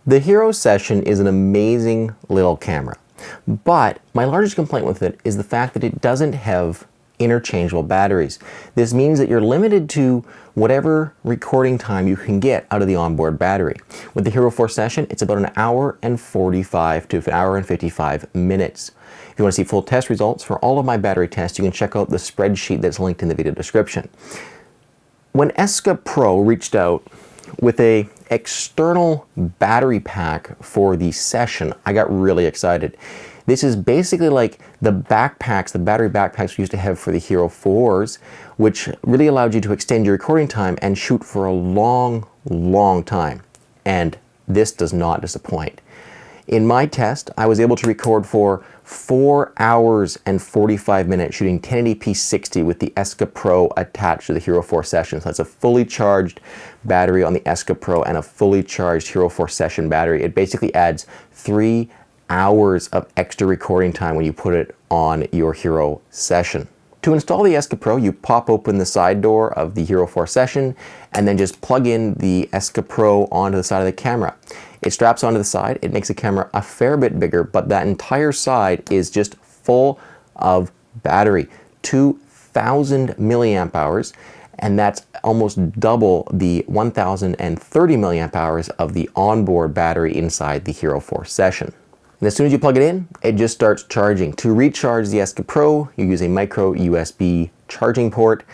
The HERO Session is an amazing little camera, but my largest complaint with it is the fact that it doesn't have interchangeable batteries. This means that you're limited to whatever recording time you can get out of the onboard battery. With the HERO4 Session, it's about an hour and 45 to an hour and 55 minutes. If you want to see full test results for all of my battery tests, you can check out the spreadsheet that's linked in the video description. When EcstaPro reached out with an external battery pack for the Session, I got really excited. This is basically like the backpacks, the battery backpacks we used to have for the HERO4s, which really allowed you to extend your recording time and shoot for a long, long time. And this does not disappoint. In my test, I was able to record for 4 hours and 45 minutes shooting 1080p 60 with the EcstaPro attached to the HERO4 Session. So that's a fully charged battery on the EcstaPro and a fully charged HERO4 Session battery. It basically adds 3 hours of extra recording time when you put it on your HERO Session. To install the EcstaPro, you pop open the side door of the HERO4 Session and then just plug in the EcstaPro onto the side of the camera. It straps onto the side. It makes the camera a fair bit bigger, but that entire side is just full of battery, 2,000 milliamp hours, and that's almost double the 1,030 milliamp hours of the onboard battery inside the HERO4 Session. And as soon as you plug it in, it just starts charging. To recharge the EcstaPro, you use a micro USB charging port,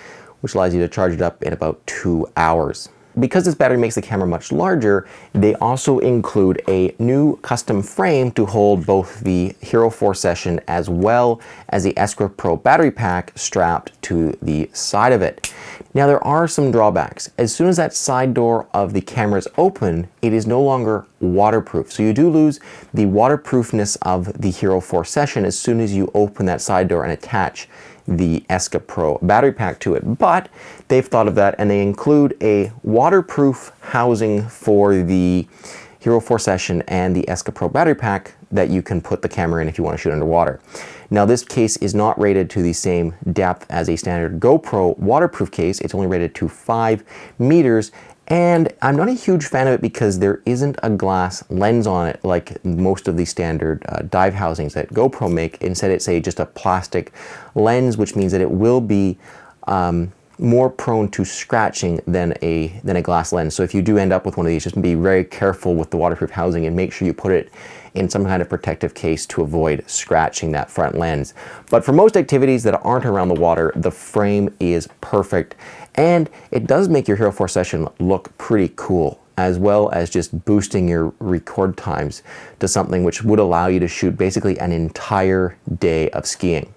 which allows you to charge it up in about 2 hours. Because this battery makes the camera much larger, they also include a new custom frame to hold both the HERO4 Session as well as the EcstaPro battery pack strapped to the side of it. Now there are some drawbacks. As soon as that side door of the camera is open, it is no longer waterproof. So you do lose the waterproofness of the HERO4 Session as soon as you open that side door and attach the EcstaPro battery pack to it, but they've thought of that and they include a waterproof housing for the HERO4 Session and the EcstaPro battery pack that you can put the camera in if you want to shoot underwater. Now this case is not rated to the same depth as a standard GoPro waterproof case. It's only rated to 5 meters. And I'm not a huge fan of it because there isn't a glass lens on it like most of the standard dive housings that GoPro make. Instead, it's just a plastic lens, which means that it will be more prone to scratching than a glass lens. So if you do end up with one of these, just be very careful with the waterproof housing and make sure you put it in some kind of protective case to avoid scratching that front lens. But for most activities that aren't around the water, the frame is perfect. And it does make your HERO4 Session look pretty cool, as well as just boosting your record times to something which would allow you to shoot basically an entire day of skiing.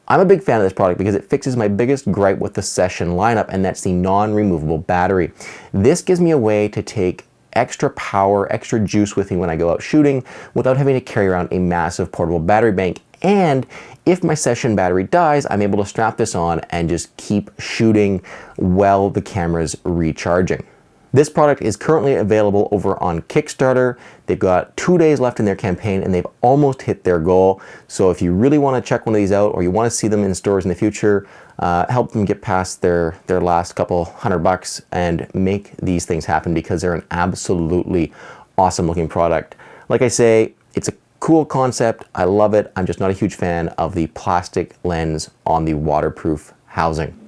I'm a big fan of this product because it fixes my biggest gripe with the Session lineup, and that's the non-removable battery. This gives me a way to take extra power, extra juice with me when I go out shooting without having to carry around a massive portable battery bank. And if my Session battery dies, I'm able to strap this on and just keep shooting while the camera's recharging. This product is currently available over on Kickstarter. They've got 2 days left in their campaign and they've almost hit their goal. So if you really want to check one of these out or you want to see them in stores in the future, help them get past their last couple $100 and make these things happen because they're an absolutely awesome looking product. Like I say, it's a cool concept. I love it. I'm just not a huge fan of the plastic lens on the waterproof housing.